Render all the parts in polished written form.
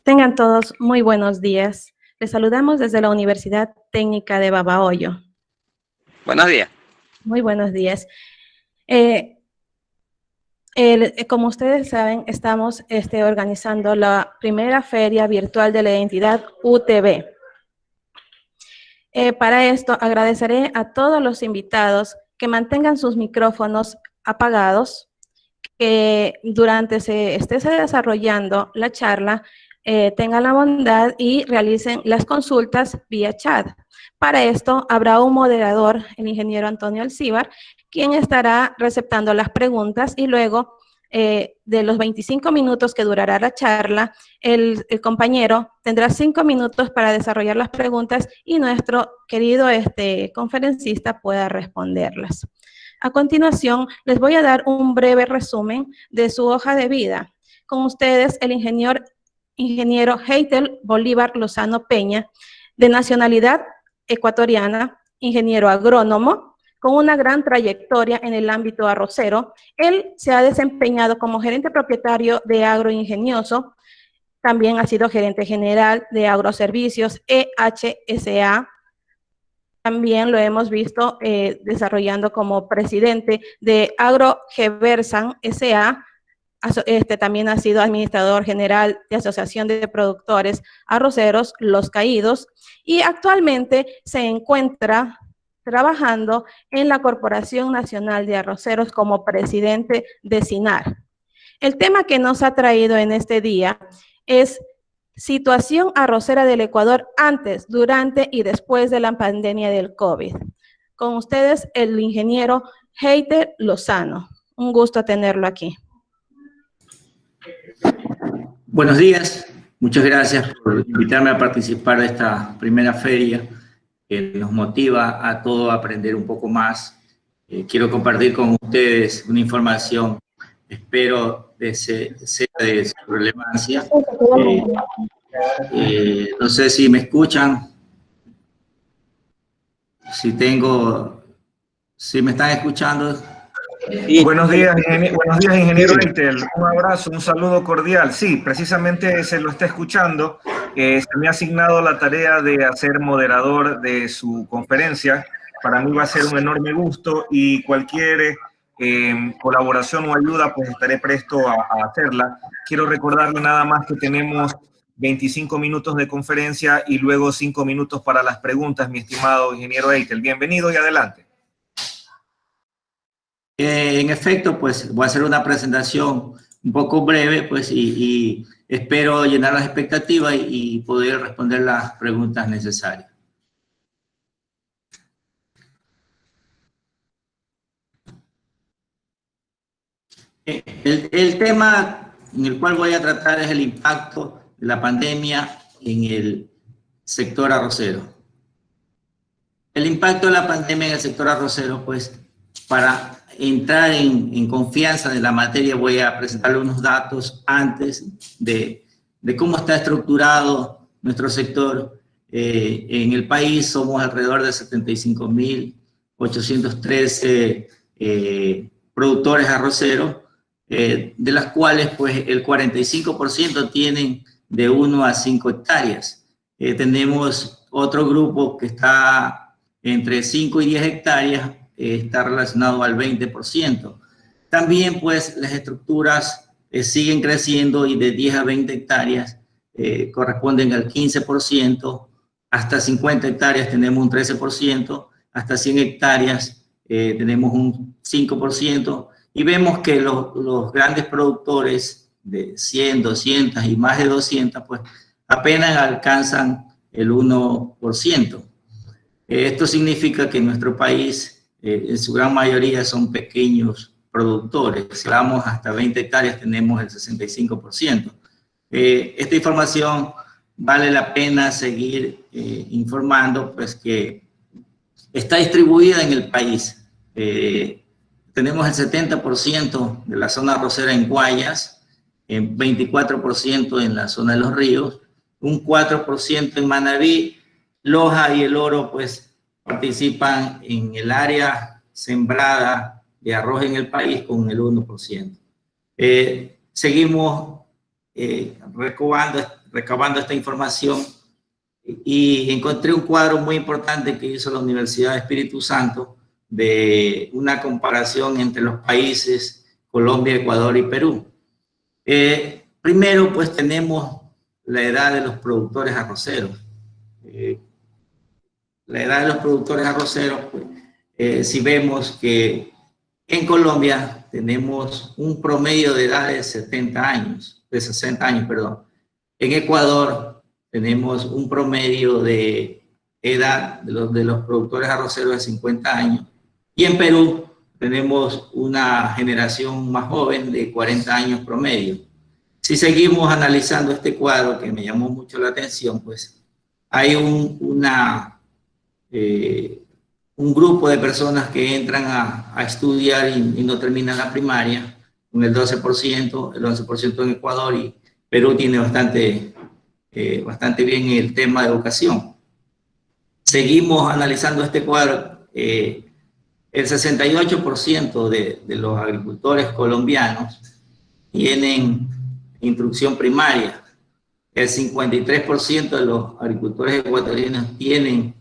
Tengan todos muy buenos días. Les saludamos desde la Universidad Técnica de Babahoyo. Buenos días. Muy buenos días. Como ustedes saben, estamos organizando la primera feria virtual de la entidad UTB. Para esto, agradeceré a todos los invitados que mantengan sus micrófonos apagados, que durante se esté desarrollando la charla, tengan la bondad y realicen las consultas vía chat. Para esto, habrá un moderador, el ingeniero Antonio Alcíbar, quien estará receptando las preguntas y luego de los 25 minutos que durará la charla, el compañero tendrá 5 minutos para desarrollar las preguntas y nuestro querido conferencista pueda responderlas. A continuación, les voy a dar un breve resumen de su hoja de vida. Con ustedes, el ingeniero Heitel Bolívar Lozano Peña, de nacionalidad ecuatoriana, ingeniero agrónomo, con una gran trayectoria en el ámbito arrocero. Él se ha desempeñado como gerente propietario de Agroingenioso, también ha sido gerente general de Agroservicios EHSA. También lo hemos visto desarrollando como presidente de AgroGeversan S.A., también ha sido administrador general de Asociación de Productores Arroceros Los Caídos y actualmente se encuentra trabajando en la Corporación Nacional de Arroceros como presidente de SINAR. El tema que nos ha traído en este día es situación arrocera del Ecuador antes, durante y después de la pandemia del COVID. Con ustedes, el ingeniero Heitel Lozano. Un gusto tenerlo aquí. Buenos días, muchas gracias por invitarme a participar de esta primera feria que nos motiva a todos a aprender un poco más. Quiero compartir con ustedes una información, espero sea de su relevancia. No sé si me escuchan, si me están escuchando. Buenos días, ingeniero Heitel. Un abrazo, un saludo cordial. Sí, precisamente se lo está escuchando. Se me ha asignado la tarea de hacer moderador de su conferencia. Para mí va a ser un enorme gusto y cualquier colaboración o ayuda, pues estaré presto a hacerla. Quiero recordarle nada más que tenemos 25 minutos de conferencia y luego 5 minutos para las preguntas, mi estimado ingeniero Heitel. Bienvenido y adelante. En efecto, pues voy a hacer una presentación un poco breve, pues, y espero llenar las expectativas y poder responder las preguntas necesarias. El tema en el cual voy a tratar es el impacto de la pandemia en el sector arrocero. El impacto de la pandemia en el sector arrocero, pues, para entrar en confianza de la materia, voy a presentarle unos datos antes de cómo está estructurado nuestro sector. En el país somos alrededor de 75.813 productores arroceros, de las cuales pues, el 45% tienen de 1 a 5 hectáreas. Tenemos otro grupo que está entre 5 y 10 hectáreas, está relacionado al 20%. También, pues, las estructuras siguen creciendo y de 10 a 20 hectáreas corresponden al 15%, hasta 50 hectáreas tenemos un 13%, hasta 100 hectáreas tenemos un 5%, y vemos que los grandes productores de 100, 200 y más de 200, pues, apenas alcanzan el 1%. Esto significa que en nuestro país, en su gran mayoría son pequeños productores. Si vamos hasta 20 hectáreas tenemos el 65%. Esta información vale la pena seguir informando, pues que está distribuida en el país. Tenemos el 70% de la zona arrocera en Guayas, 24% en la zona de los ríos, un 4% en Manabí. Loja y El Oro, pues, participan en el área sembrada de arroz en el país con el 1%. Seguimos recabando recabando esta información y encontré un cuadro muy importante que hizo la Universidad de Espíritu Santo de una comparación entre los países Colombia, Ecuador y Perú. Primero, pues tenemos la edad de los productores arroceros. La edad de los productores arroceros, pues, si vemos que en Colombia tenemos un promedio de edad de 60 años. En Ecuador tenemos un promedio de edad de los productores arroceros de 50 años. Y en Perú tenemos una generación más joven de 40 años promedio. Si seguimos analizando este cuadro, que me llamó mucho la atención, pues hay un grupo de personas que entran a estudiar y no terminan la primaria, con el 12%, el 11% en Ecuador, y Perú tiene bastante bien el tema de educación. Seguimos analizando este cuadro. El 68% de los agricultores colombianos tienen instrucción primaria. El 53% de los agricultores ecuatorianos tienen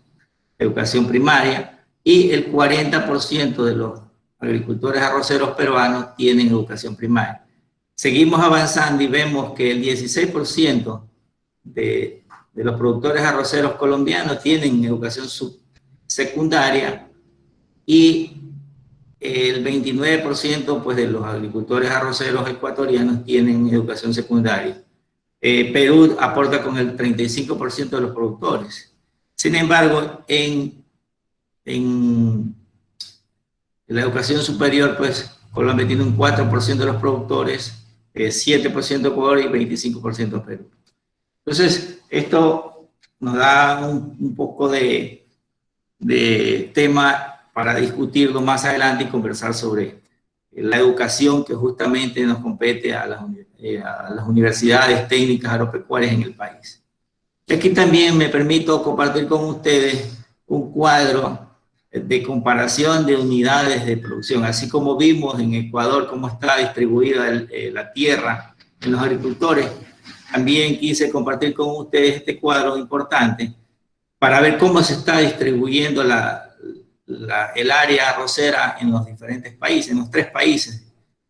educación primaria y el 40% de los agricultores arroceros peruanos tienen educación primaria. Seguimos avanzando y vemos que el 16% de los productores arroceros colombianos tienen educación secundaria y el 29% pues, de los agricultores arroceros ecuatorianos tienen educación secundaria. Perú aporta con el 35% de los productores. Sin embargo, en la educación superior, pues Colombia tiene un 4% de los productores, 7% Ecuador y 25% Perú. Entonces, esto nos da un poco de tema para discutirlo más adelante y conversar sobre la educación que justamente nos compete a las universidades técnicas agropecuarias en el país. Y aquí también me permito compartir con ustedes un cuadro de comparación de unidades de producción, así como vimos en Ecuador cómo está distribuida la tierra en los agricultores. También quise compartir con ustedes este cuadro importante para ver cómo se está distribuyendo el área arrocera en los diferentes países, en los 3 países.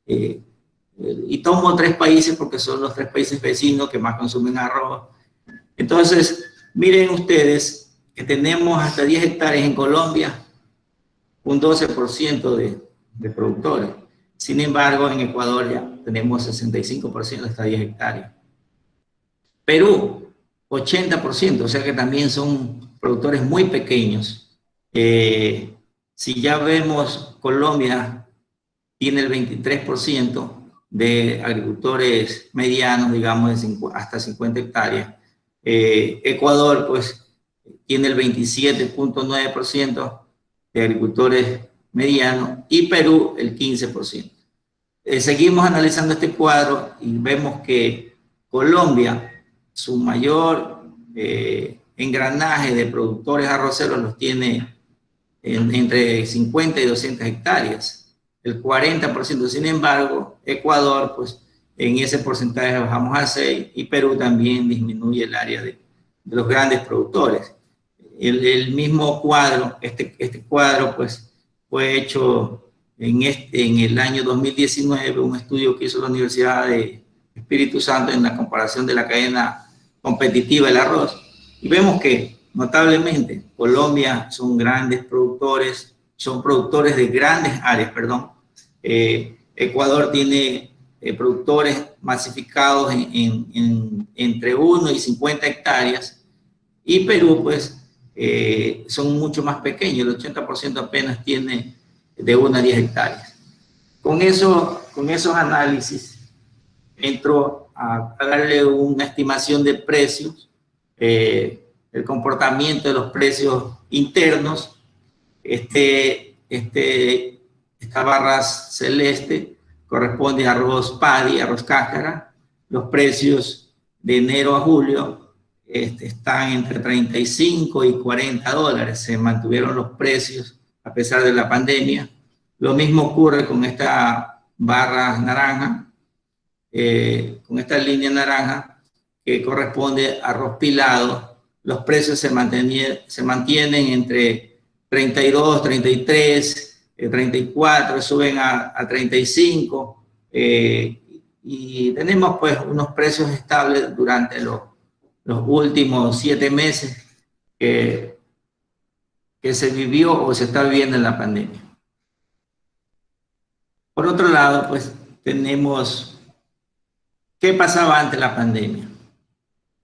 Y tomo 3 países porque son los 3 países vecinos que más consumen arroz. Entonces, miren ustedes que tenemos hasta 10 hectáreas en Colombia, un 12% de productores. Sin embargo, en Ecuador ya tenemos 65% hasta 10 hectáreas. Perú, 80%, o sea que también son productores muy pequeños. Si ya vemos, Colombia tiene el 23% de agricultores medianos, digamos, hasta 50 hectáreas. Ecuador, pues, tiene el 27.9% de agricultores medianos y Perú el 15%. Seguimos analizando este cuadro y vemos que Colombia, su mayor engranaje de productores arroceros los tiene entre 50 y 200 hectáreas, el 40%. Sin embargo, Ecuador, pues en ese porcentaje bajamos a 6 y Perú también disminuye el área de los grandes productores. El mismo cuadro, este cuadro, pues fue hecho en el año 2019, un estudio que hizo la Universidad de Espíritu Santo en la comparación de la cadena competitiva del arroz. Y vemos que notablemente Colombia son grandes productores, son productores de grandes áreas, perdón. Ecuador tiene productores masificados entre 1 y 50 hectáreas y Perú pues son mucho más pequeños, el 80% apenas tiene de 1 a 10 hectáreas. Con esos análisis entro a darle una estimación de precios, el comportamiento de los precios internos. Esta barra celeste corresponde a arroz paddy, arroz cáscara. Los precios de enero a julio están entre 35 y 40 dólares. Se mantuvieron los precios a pesar de la pandemia. Lo mismo ocurre con esta barra naranja, con esta línea naranja, que corresponde a arroz pilado, los precios se mantienen entre 32, 33, 34, suben a 35, y tenemos pues unos precios estables durante los últimos 7 meses que se vivió o se está viviendo en la pandemia. Por otro lado, pues tenemos qué pasaba antes de la pandemia.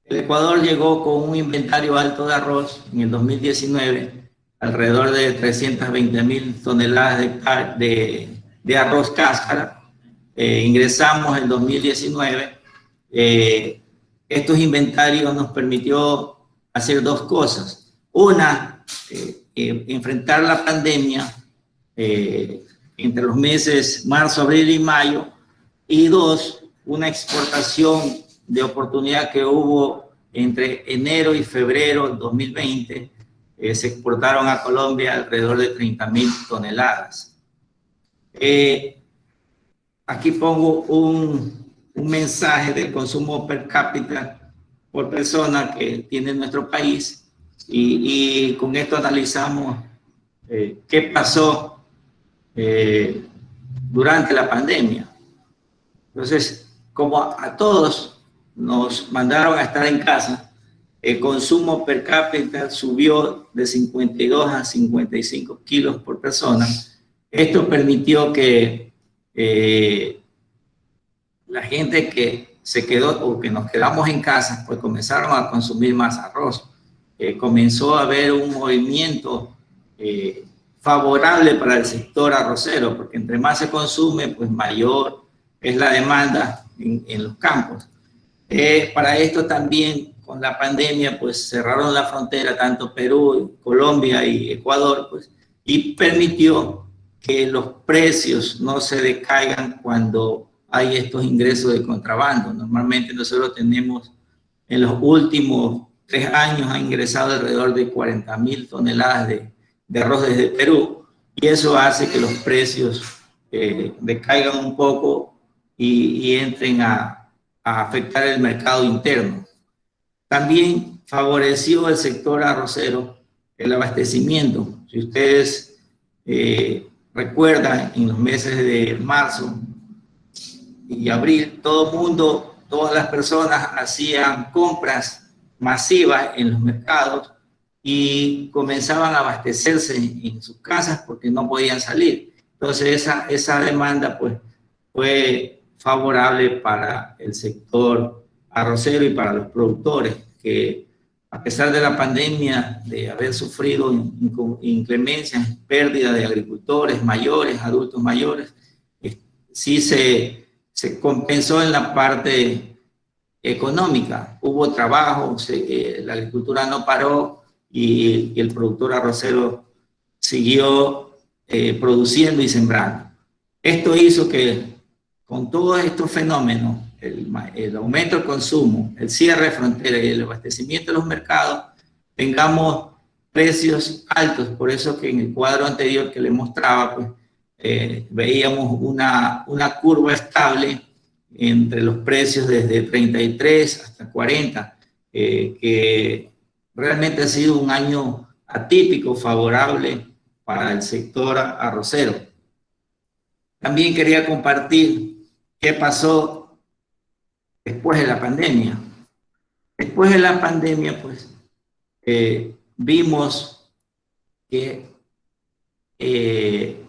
El Ecuador llegó con un inventario alto de arroz en el 2019, alrededor de 320.000 toneladas de arroz cáscara. Ingresamos en 2019. Estos inventarios nos permitió hacer 2 cosas. Una, enfrentar la pandemia entre los meses marzo, abril y mayo. Y 2, una exportación de oportunidad que hubo entre enero y febrero del 2020. Se exportaron a Colombia alrededor de 30.000 toneladas. Aquí pongo un mensaje del consumo per cápita por persona que tiene nuestro país, y con esto analizamos qué pasó durante la pandemia. Entonces, como a todos nos mandaron a estar en casa, el consumo per cápita subió de 52 a 55 kilos por persona. Esto permitió que la gente que se quedó o que nos quedamos en casa, pues comenzaron a consumir más arroz. Comenzó a haber un movimiento favorable para el sector arrocero, porque entre más se consume, pues mayor es la demanda en los campos. Para esto también, con la pandemia, pues cerraron la frontera, tanto Perú, Colombia y Ecuador, pues, y permitió que los precios no se decaigan cuando hay estos ingresos de contrabando. Normalmente nosotros tenemos, en los últimos 3 años, ha ingresado alrededor de 40.000 toneladas de arroz desde Perú, y eso hace que los precios decaigan un poco y entren a afectar el mercado interno. También favoreció el sector arrocero el abastecimiento. Si ustedes recuerdan, en los meses de marzo y abril, todo el mundo, todas las personas hacían compras masivas en los mercados y comenzaban a abastecerse en sus casas porque no podían salir. Entonces esa demanda pues fue favorable para el sector arrocero y para los productores, que a pesar de la pandemia, de haber sufrido inclemencias, pérdida de agricultores mayores, adultos mayores, sí se compensó en la parte económica. Hubo trabajo, la agricultura no paró y el productor arrocero siguió produciendo y sembrando. Esto hizo que, con todos estos fenómenos, el aumento del consumo, el cierre de fronteras y el abastecimiento de los mercados, tengamos precios altos. Por eso que en el cuadro anterior que le mostraba, pues, veíamos una curva estable entre los precios desde 33 hasta 40, que realmente ha sido un año atípico, favorable para el sector arrocero. También quería compartir qué pasó después de la pandemia. Después de la pandemia, pues, vimos que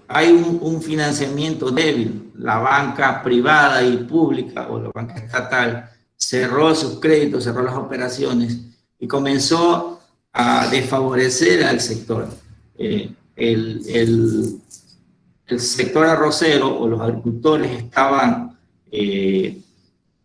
hay un financiamiento débil. La banca privada y pública, o la banca estatal, cerró sus créditos, cerró las operaciones y comenzó a desfavorecer al sector. El sector arrocero o los agricultores estaban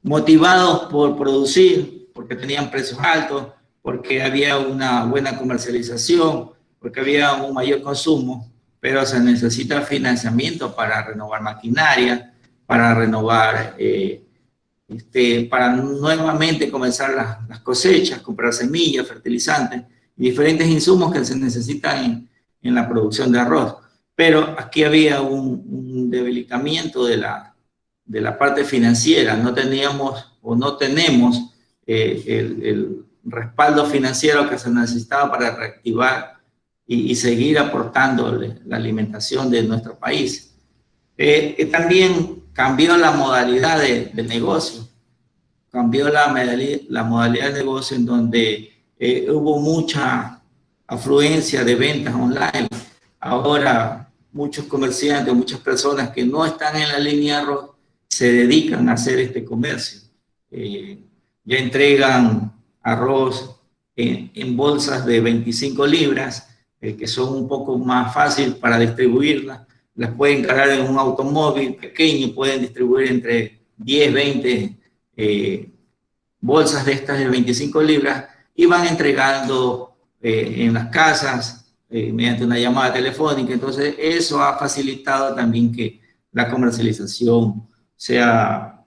motivados por producir, porque tenían precios altos, porque había una buena comercialización, porque había un mayor consumo, pero se necesita financiamiento para renovar maquinaria, para renovar, para nuevamente comenzar las cosechas, comprar semillas, fertilizantes y diferentes insumos que se necesitan en la producción de arroz. Pero aquí había un debilitamiento de la parte financiera. No teníamos o no tenemos el respaldo financiero que se necesitaba para reactivar y seguir aportando la alimentación de nuestro país. También cambió la modalidad de negocio, cambió la modalidad de negocio en donde hubo mucha afluencia de ventas online. Ahora muchos comerciantes, muchas personas que no están en la línea roja se dedican a hacer este comercio. Ya entregan arroz en bolsas de 25 libras, que son un poco más fácil para distribuirlas. Las pueden cargar en un automóvil pequeño, pueden distribuir entre 10, 20 bolsas de estas de 25 libras y van entregando en las casas mediante una llamada telefónica. Entonces eso ha facilitado también que la comercialización sea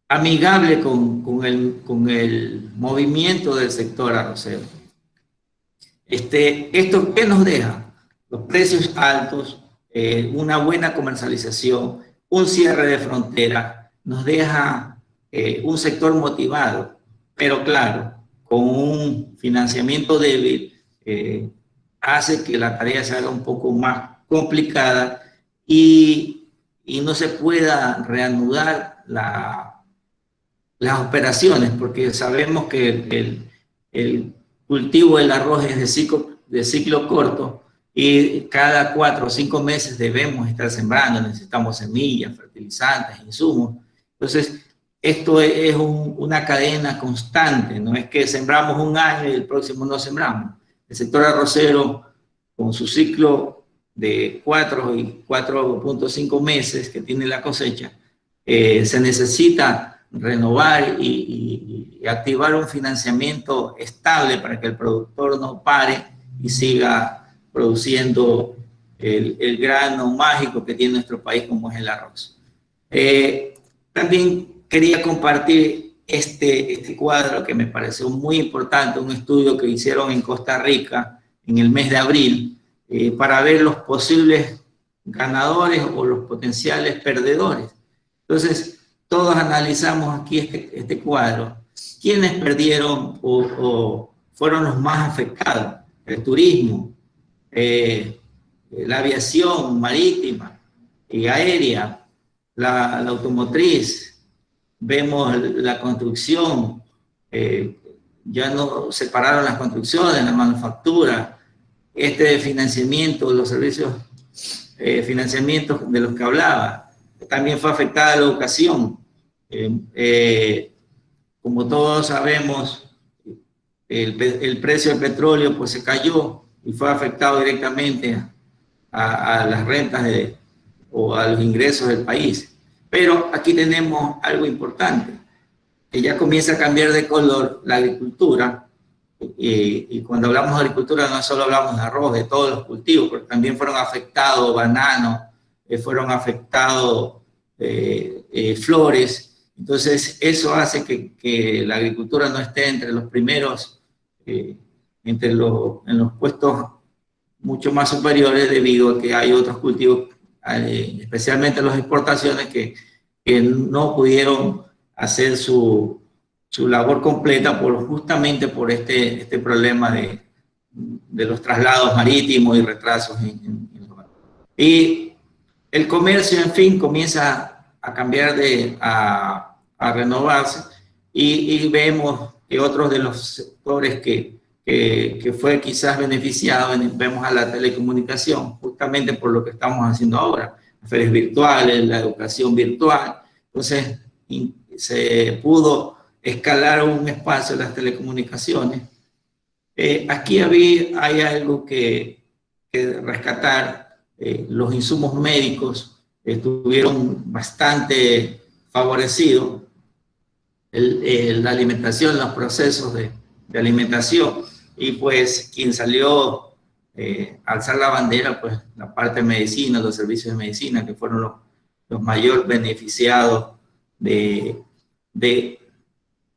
amigable con el movimiento del sector arrocero. ¿Esto qué nos deja? Los precios altos, una buena comercialización, un cierre de frontera, nos deja un sector motivado, pero claro, con un financiamiento débil, hace que la tarea se haga un poco más complicada y no se pueda reanudar las operaciones, porque sabemos que el cultivo del arroz es de ciclo corto y cada 4 o 5 meses debemos estar sembrando, necesitamos semillas, fertilizantes, insumos. Entonces, esto es una cadena constante, no es que sembramos un año y el próximo no sembramos. El sector arrocero, con su ciclo de 4 y 4.5 meses que tiene la cosecha, se necesita renovar y activar un financiamiento estable para que el productor no pare y siga produciendo el grano mágico que tiene nuestro país como es el arroz. También quería compartir este cuadro que me pareció muy importante, un estudio que hicieron en Costa Rica en el mes de abril para ver los posibles ganadores o los potenciales perdedores. Entonces, todos analizamos aquí este cuadro. ¿Quiénes perdieron o fueron los más afectados? El turismo, la aviación marítima y aérea, la automotriz. Vemos la construcción, ya no separaron las construcciones, la manufactura, este financiamiento, los servicios, financiamientos de los que hablaba. También fue afectada la educación. Como todos sabemos, el precio del petróleo pues se cayó y fue afectado directamente a las rentas o a los ingresos del país. Pero aquí tenemos algo importante, que ya comienza a cambiar de color la agricultura. Y cuando hablamos de agricultura no solo hablamos de arroz, de todos los cultivos, porque también fueron afectados bananos, fueron afectados flores. Entonces eso hace que la agricultura no esté entre los primeros, en los puestos mucho más superiores, debido a que hay otros cultivos, especialmente las exportaciones, que no pudieron hacer su labor completa justamente por este problema de los traslados marítimos y retrasos y el comercio, en fin, comienza a cambiar, a renovarse, y vemos que otros de los sectores que fue quizás beneficiado, vemos a la telecomunicación, justamente por lo que estamos haciendo ahora, las ferias virtuales, la educación virtual. Entonces se pudo escalar un espacio de las telecomunicaciones. Aquí hay algo que rescatar. Los insumos médicos estuvieron bastante favorecidos, la alimentación, los procesos de alimentación, y pues quien salió a alzar la bandera, pues la parte de medicina, los servicios de medicina, que fueron los mayor beneficiados de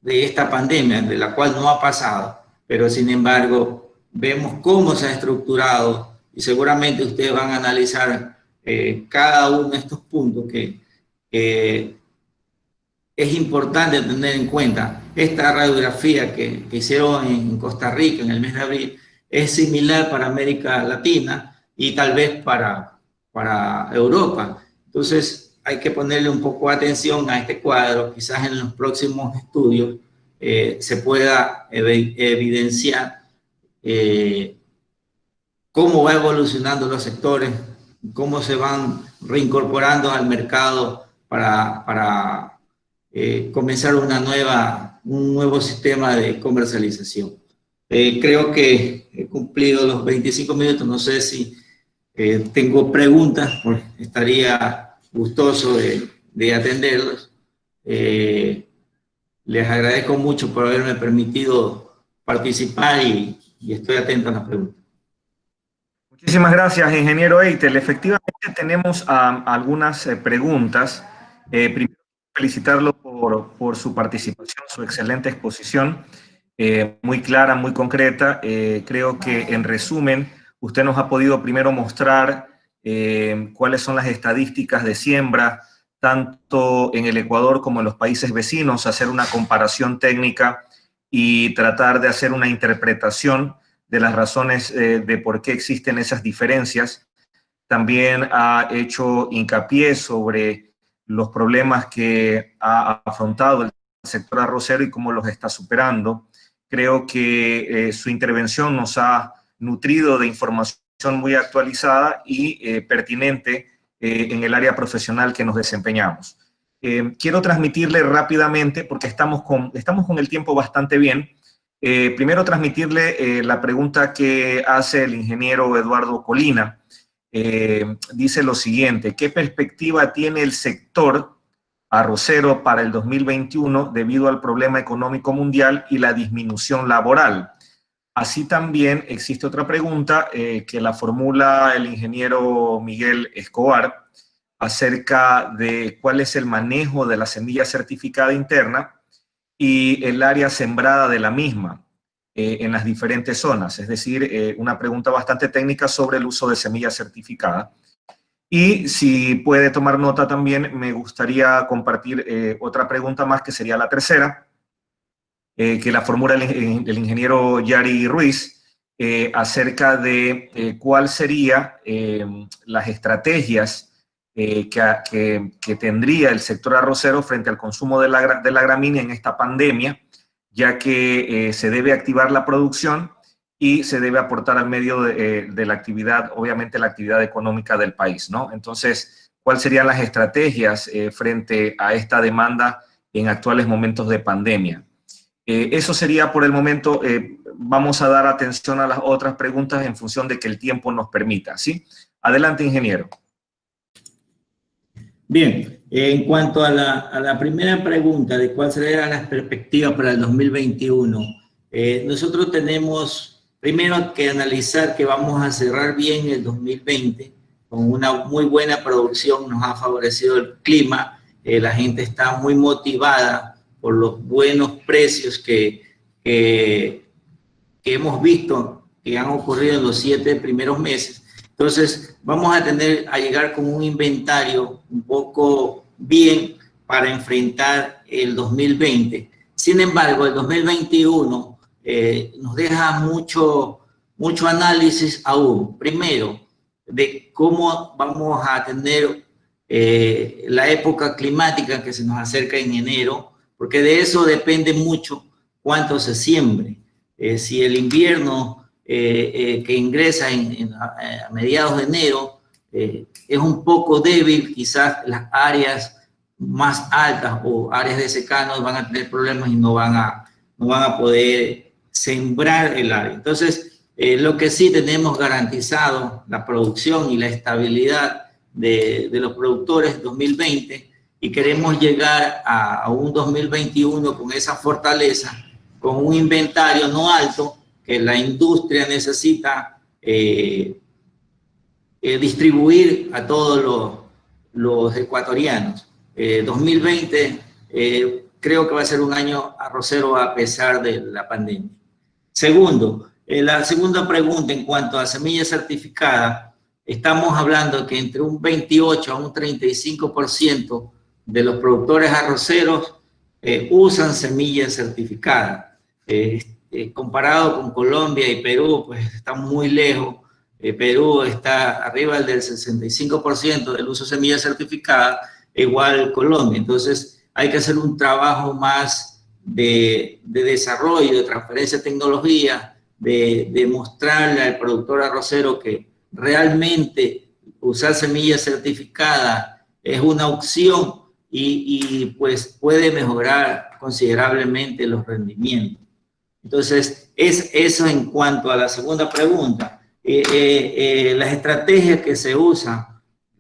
esta pandemia, de la cual no ha pasado, pero sin embargo vemos cómo se ha estructurado, y seguramente ustedes van a analizar cada uno de estos puntos que es importante tener en cuenta, esta radiografía que hicieron en Costa Rica en el mes de abril es similar para América Latina y tal vez para Europa. Entonces hay que ponerle un poco de atención a este cuadro, quizás en los próximos estudios se pueda evidenciar cómo va evolucionando los sectores, cómo se van reincorporando al mercado para comenzar un nuevo sistema de comercialización. Creo que he cumplido los 25 minutos, no sé si tengo preguntas, pues estaría gustoso de atenderlos. Les agradezco mucho por haberme permitido participar y estoy atento a las preguntas. Muchísimas gracias, ingeniero Eitel. Efectivamente tenemos algunas preguntas. Primero, felicitarlo por su participación, su excelente exposición, muy clara, muy concreta. Creo que en resumen, usted nos ha podido primero mostrar cuáles son las estadísticas de siembra, tanto en el Ecuador como en los países vecinos, hacer una comparación técnica y tratar de hacer una interpretación de las razones de por qué existen esas diferencias. También ha hecho hincapié sobre los problemas que ha afrontado el sector arrocero y cómo los está superando. Creo que su intervención nos ha nutrido de información muy actualizada y pertinente en el área profesional que nos desempeñamos. Quiero transmitirle rápidamente, porque estamos con el tiempo bastante bien, primero transmitirle la pregunta que hace el ingeniero Eduardo Colina. Dice lo siguiente: ¿qué perspectiva tiene el sector arrocero para el 2021 debido al problema económico mundial y la disminución laboral? Así también existe otra pregunta que la formula el ingeniero Miguel Escobar acerca de cuál es el manejo de la semilla certificada interna y el área sembrada de la misma en las diferentes zonas. Es decir, una pregunta bastante técnica sobre el uso de semilla certificada. Y si puede tomar nota también, me gustaría compartir otra pregunta más, que sería la tercera, que la formula el ingeniero Yari Ruiz, acerca de cuál sería las estrategias que tendría el sector arrocero frente al consumo de la gramínea en esta pandemia, ya que se debe activar la producción y se debe aportar al medio de la actividad, obviamente la actividad económica del país, ¿no? Entonces, ¿cuáles serían las estrategias frente a esta demanda en actuales momentos de pandemia? Eso sería por el momento. Vamos a dar atención a las otras preguntas en función de que el tiempo nos permita, ¿sí? Adelante, ingeniero. Bien, en cuanto a la primera pregunta de cuáles serían las perspectivas para el 2021, nosotros tenemos primero que analizar que vamos a cerrar bien el 2020 con una muy buena producción. Nos ha favorecido el clima, la gente está muy motivada por los buenos precios que hemos visto que han ocurrido en los 7 primeros meses. Entonces, vamos a llegar con un inventario un poco bien para enfrentar el 2020. Sin embargo, el 2021 nos deja mucho análisis aún. Primero, de cómo vamos a tener la época climática que se nos acerca en enero, porque de eso depende mucho cuánto se siembre. Si el invierno que ingresa a mediados de enero es un poco débil, quizás las áreas más altas o áreas de secano van a tener problemas y no van a poder sembrar el área. Entonces, lo que sí tenemos garantizado la producción y la estabilidad de los productores 2020, y queremos llegar a un 2021 con esa fortaleza, con un inventario no alto, que la industria necesita distribuir a todos los ecuatorianos. 2020 creo que va a ser un año arrocero a pesar de la pandemia. Segundo, la segunda pregunta en cuanto a semilla certificada, estamos hablando que entre un 28 a un 35% de los productores arroceros usan semillas certificadas. Comparado con Colombia y Perú, pues está muy lejos. Perú está arriba del 65% del uso de semillas certificadas, igual Colombia. Entonces hay que hacer un trabajo más de desarrollo, de transferencia de tecnología, de mostrarle al productor arrocero que realmente usar semillas certificadas es una opción y pues puede mejorar considerablemente los rendimientos. Entonces, es eso en cuanto a la segunda pregunta. Las estrategias que se usan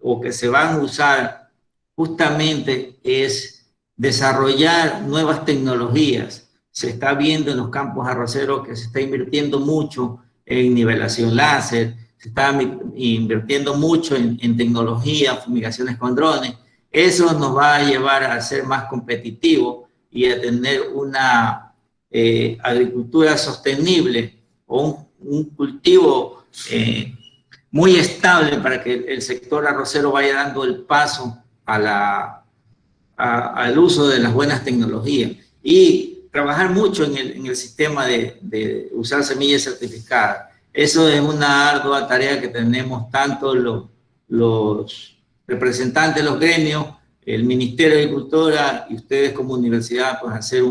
o que se van a usar justamente es desarrollar nuevas tecnologías. Se está viendo en los campos arroceros que se está invirtiendo mucho en nivelación láser, se está invirtiendo mucho en tecnología, fumigaciones con drones. Eso nos va a llevar a ser más competitivos y a tener una agricultura sostenible o un cultivo muy estable para que el sector arrocero vaya dando el paso al uso de las buenas tecnologías y trabajar mucho en el sistema de usar semillas certificadas. Eso es una ardua tarea que tenemos tanto los representantes de los gremios, el Ministerio de Agricultura y ustedes como universidad, pues hacer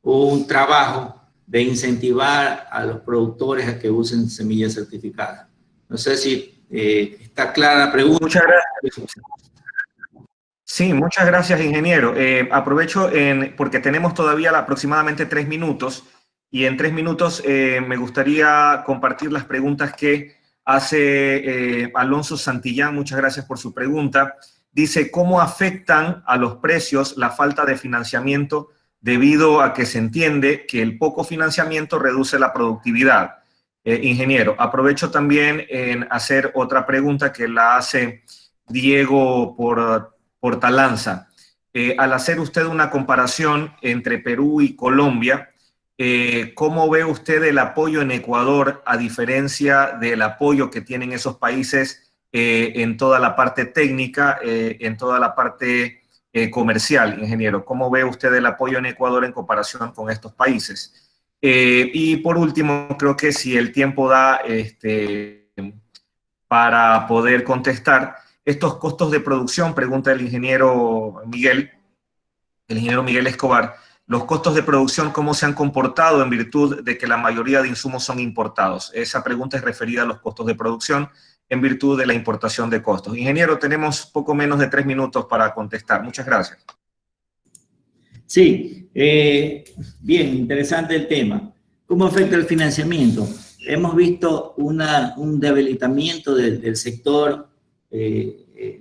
un trabajo de incentivar a los productores a que usen semillas certificadas. No sé si está clara la pregunta. Muchas gracias. Sí, muchas gracias, ingeniero. Aprovecho porque tenemos todavía aproximadamente 3 minutos y en 3 minutos me gustaría compartir las preguntas que hace Alonso Santillán. Muchas gracias por su pregunta. Dice, ¿cómo afectan a los precios la falta de financiamiento debido a que se entiende que el poco financiamiento reduce la productividad? Ingeniero, aprovecho también en hacer otra pregunta que la hace Diego Portalanza. Al hacer usted una comparación entre Perú y Colombia, ¿cómo ve usted el apoyo en Ecuador a diferencia del apoyo que tienen esos países en toda la parte técnica, en toda la parte comercial, ingeniero? ¿Cómo ve usted el apoyo en Ecuador en comparación con estos países? Y por último, creo que si el tiempo da para poder contestar, estos costos de producción, pregunta el ingeniero Miguel Escobar, los costos de producción, ¿cómo se han comportado en virtud de que la mayoría de insumos son importados? Esa pregunta es referida a los costos de producción en virtud de la importación de costos. Ingeniero, tenemos poco menos de 3 minutos para contestar. Muchas gracias. Sí, bien, interesante el tema. ¿Cómo afecta el financiamiento? Hemos visto un debilitamiento del sector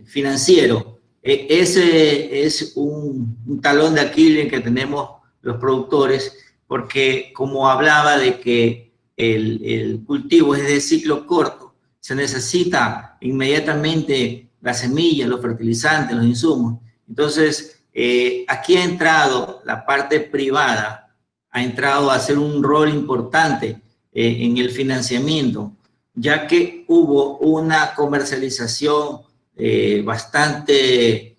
financiero. Ese es un talón de Aquiles que tenemos los productores, porque como hablaba de que el cultivo es de ciclo corto, se necesita inmediatamente la semilla, los fertilizantes, los insumos. Entonces, aquí ha entrado la parte privada, ha entrado a hacer un rol importante en el financiamiento, ya que hubo una comercialización bastante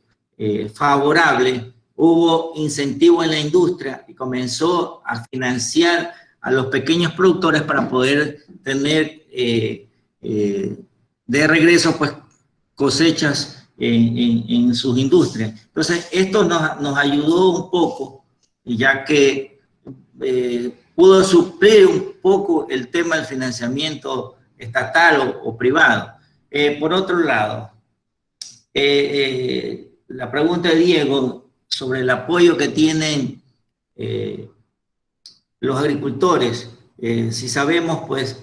favorable, hubo incentivo en la industria y comenzó a financiar a los pequeños productores para poder tener de regreso pues cosechas en sus industrias. Entonces esto nos ayudó un poco, ya que pudo suplir un poco el tema del financiamiento estatal o privado. Por otro lado, la pregunta de Diego sobre el apoyo que tienen los agricultores. Si sabemos, pues,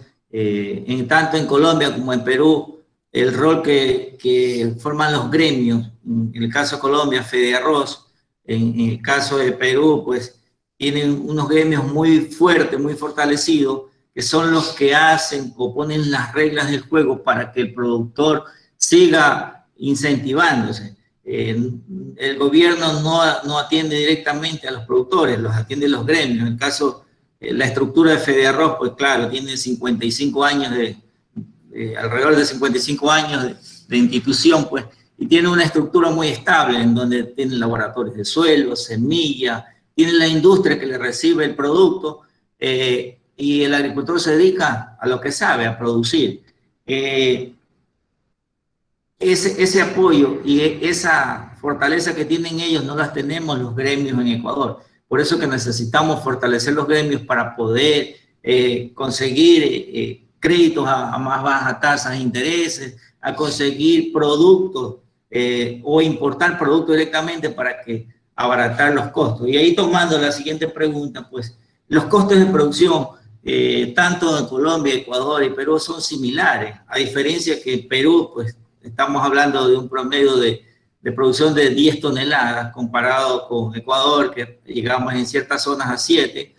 tanto en Colombia como en Perú, el rol que forman los gremios, en el caso de Colombia, FEDEARROZ, en el caso de Perú, pues, tienen unos gremios muy fuertes, muy fortalecidos, que son los que hacen o ponen las reglas del juego para que el productor siga incentivándose. El gobierno no atiende directamente a los productores, los atiende los gremios. En el caso, la estructura de FEDEARROZ, pues claro, tiene 55 años alrededor de 55 años de institución, pues, y tiene una estructura muy estable en donde tienen laboratorios de suelo, semilla, tiene la industria que le recibe el producto, y el agricultor se dedica a lo que sabe, a producir. Ese apoyo y esa fortaleza que tienen ellos no las tenemos los gremios en Ecuador. Por eso que necesitamos fortalecer los gremios para poder conseguir créditos a más bajas tasas de intereses, a conseguir productos o importar productos directamente para que abaratar los costos. Y ahí tomando la siguiente pregunta, pues los costos de producción, tanto en Colombia, Ecuador y Perú son similares, a diferencia que en Perú, pues estamos hablando de un promedio de producción de 10 toneladas comparado con Ecuador, que llegamos en ciertas zonas a 7.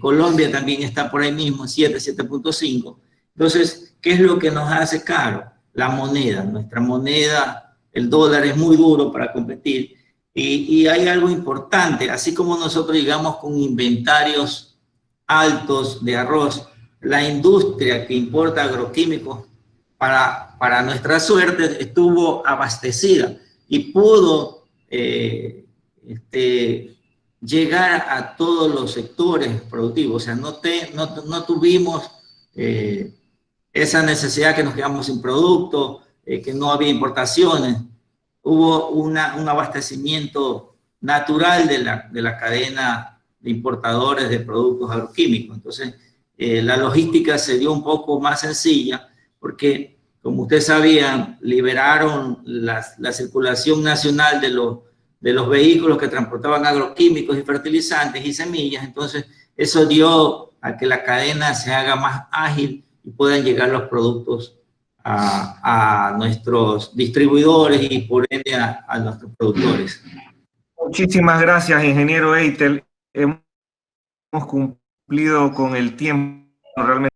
Colombia también está por ahí mismo, 7, 7.5. Entonces, ¿qué es lo que nos hace caro? La moneda. Nuestra moneda, el dólar es muy duro para competir. Y hay algo importante, así como nosotros llegamos con inventarios altos de arroz, la industria que importa agroquímicos para nuestra suerte estuvo abastecida y pudo llegar a todos los sectores productivos. O sea, no tuvimos esa necesidad que nos quedamos sin producto, que no había importaciones. Hubo un abastecimiento natural de la cadena de importadores de productos agroquímicos. Entonces, la logística se dio un poco más sencilla porque, como ustedes sabían, liberaron la circulación nacional de los vehículos que transportaban agroquímicos y fertilizantes y semillas. Entonces, eso dio a que la cadena se haga más ágil y puedan llegar los productos a nuestros distribuidores y por ende a nuestros productores. Muchísimas gracias, ingeniero Eitel. Hemos cumplido con el tiempo realmente.